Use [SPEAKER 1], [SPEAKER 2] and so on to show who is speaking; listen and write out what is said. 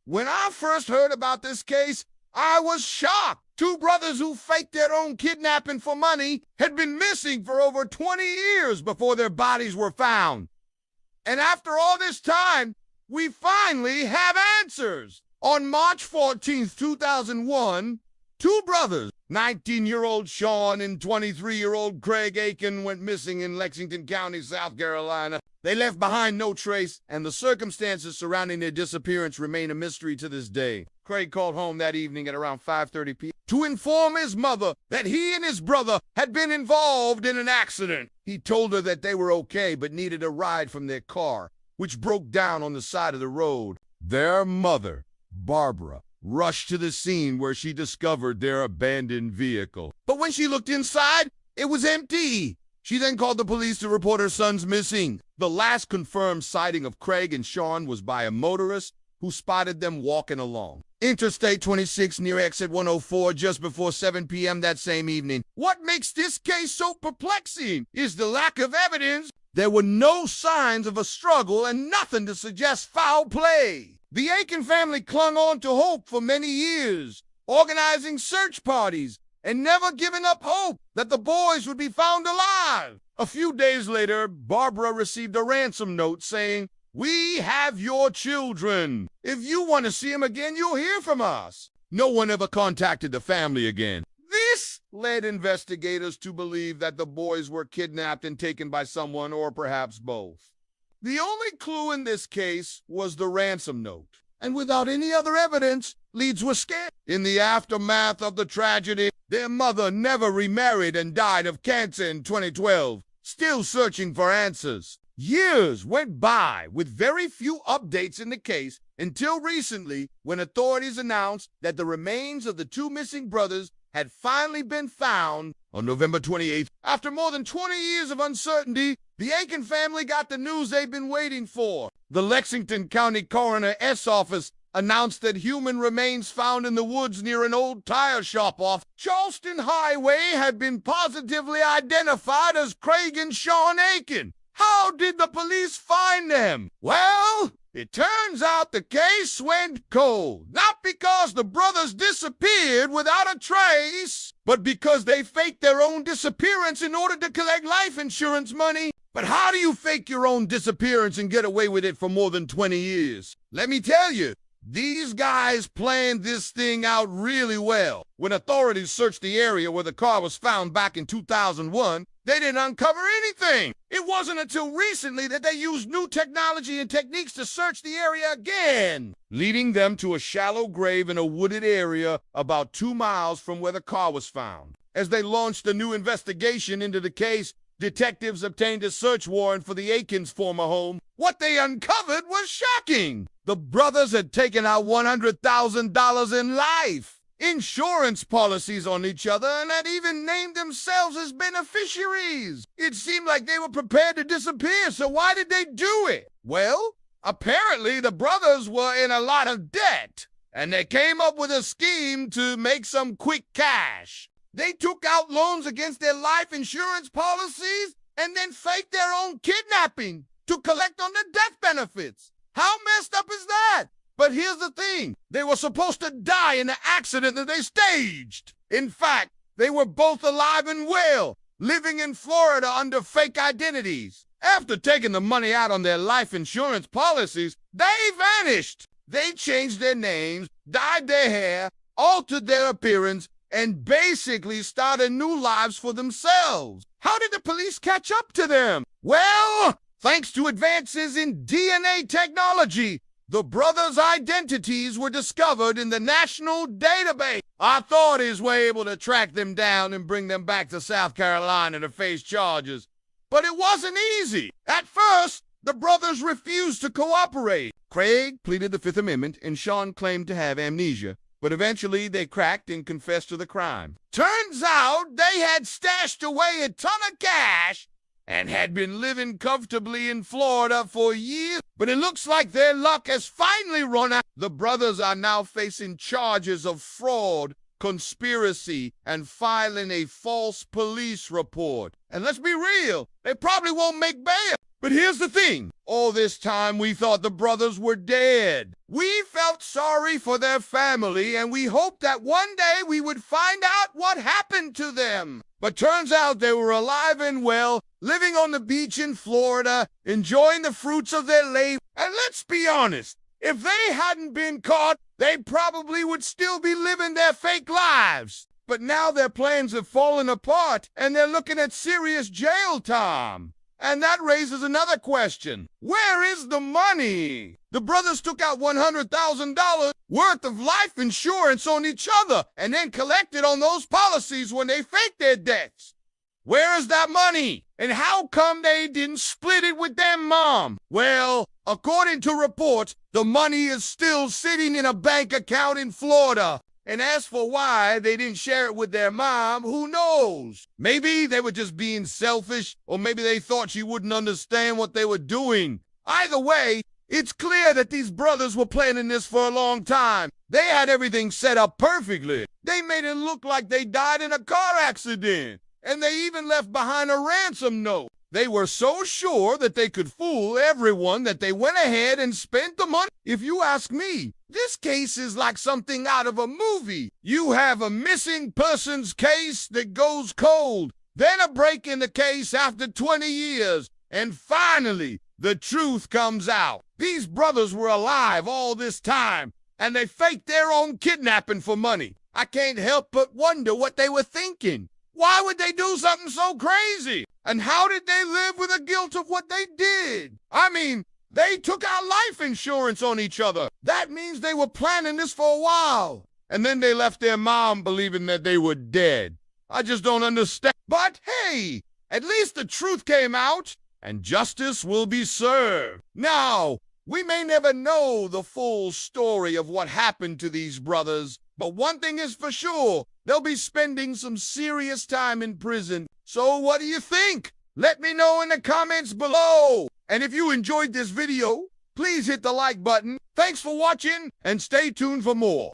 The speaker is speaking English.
[SPEAKER 1] When I first heard about this case, I was shocked. Two brothers who faked their own kidnapping for money had been missing for over 20 years before their bodies were found. And after all this time, we finally have answers. On March 14, 2001, two brothers, 19-year-old Sean and 23-year-old Craig Aiken, went missing in Lexington County, South Carolina. They left behind no trace, and the circumstances surrounding their disappearance remain a mystery to this day. Craig called home that evening at around 5:30 p.m. to inform his mother that he and his brother had been involved in an accident. He told her that they were okay but needed a ride from their car, which broke down on the side of the road. Their mother, Barbara, rushed to the scene where she discovered their abandoned vehicle. But when she looked inside, it was empty. She then called the police to report her sons missing. The last confirmed sighting of Craig and Sean was by a motorist who spotted them walking along Interstate 26 near exit 104 just before 7 p.m. that same evening. What makes this case so perplexing is the lack of evidence. There were no signs of a struggle and nothing to suggest foul play. The Aiken family clung on to hope for many years, organizing search parties and never giving up hope that the boys would be found alive. A few days later, Barbara received a ransom note saying, "We have your children. If you want to see them again, you'll hear from us." No one ever contacted the family again. This led investigators to believe that the boys were kidnapped and taken by someone, or perhaps both. The only clue in this case was the ransom note, and without any other evidence, leads were scarce. In the aftermath of the tragedy, their mother never remarried and died of cancer in 2012, still searching for answers. Years went by with very few updates in the case until recently, when authorities announced that the remains of the two missing brothers had finally been found on November 28th. After more than 20 years of uncertainty, the Aiken family got the news they've been waiting for. The Lexington County Coroner's office announced that human remains found in the woods near an old tire shop off Charleston Highway had been positively identified as Craig and Sean Aiken. How did the police find them? Well, it turns out the case went cold. Not because the brothers disappeared without a trace, but because they faked their own disappearance in order to collect life insurance money. But how do you fake your own disappearance and get away with it for more than 20 years? Let me tell you, these guys planned this thing out really well. When authorities searched the area where the car was found back in 2001, they didn't uncover anything. It wasn't until recently that they used new technology and techniques to search the area again, leading them to a shallow grave in a wooded area about 2 miles from where the car was found. As they launched a new investigation into the case, detectives obtained a search warrant for the Aikens' former home. What they uncovered was shocking. The brothers had taken out $100,000 in life insurance policies on each other and had even named themselves as beneficiaries. It seemed like they were prepared to disappear, so why did they do it? Well, apparently the brothers were in a lot of debt, and they came up with a scheme to make some quick cash. They took out loans against their life insurance policies and then faked their own kidnapping to collect on the death benefits. How messed up is that? But here's the thing. They were supposed to die in the accident that they staged. In fact, they were both alive and well, living in Florida under fake identities. After taking the money out on their life insurance policies, they vanished. They changed their names, dyed their hair, altered their appearance, and basically started new lives for themselves. How did the police catch up to them? Well, thanks to advances in DNA technology, the brothers' identities were discovered in the national database. Authorities were able to track them down and bring them back to South Carolina to face charges. But it wasn't easy. At first, the brothers refused to cooperate. Craig pleaded the Fifth Amendment, and Sean claimed to have amnesia. But eventually, they cracked and confessed to the crime. Turns out they had stashed away a ton of cash and had been living comfortably in Florida for years. But it looks like their luck has finally run out. The brothers are now facing charges of fraud, conspiracy, and filing a false police report. And let's be real, they probably won't make bail. But here's the thing. All this time we thought the brothers were dead. We felt sorry for their family, and we hoped that one day we would find out what happened to them. But turns out they were alive and well, living on the beach in Florida, enjoying the fruits of their labor. And let's be honest, if they hadn't been caught, they probably would still be living their fake lives. But now their plans have fallen apart, and they're looking at serious jail time. And that raises another question. Where is the money? The brothers took out $100,000 worth of life insurance on each other and then collected on those policies when they faked their deaths. Where is that money? And how come they didn't split it with their mom? Well, according to reports, the money is still sitting in a bank account in Florida. And as for why they didn't share it with their mom, who knows? Maybe they were just being selfish, or maybe they thought she wouldn't understand what they were doing. Either way, it's clear that these brothers were planning this for a long time. They had everything set up perfectly. They made it look like they died in a car accident, and they even left behind a ransom note. They were so sure that they could fool everyone that they went ahead and spent the money. If you ask me, this case is like something out of a movie. You have a missing persons case that goes cold, then a break in the case after 20 years, and finally, the truth comes out. These brothers were alive all this time, and they faked their own kidnapping for money. I can't help but wonder what they were thinking. Why would they do something so crazy? And how did they live with the guilt of what they did? I mean, they took out life insurance on each other. That means they were planning this for a while. And then they left their mom believing that they were dead. I just don't understand. But hey, at least the truth came out, and justice will be served. Now, we may never know the full story of what happened to these brothers, but one thing is for sure, they'll be spending some serious time in prison. So what do you think? Let me know in the comments below. And if you enjoyed this video, please hit the like button. Thanks for watching, and stay tuned for more.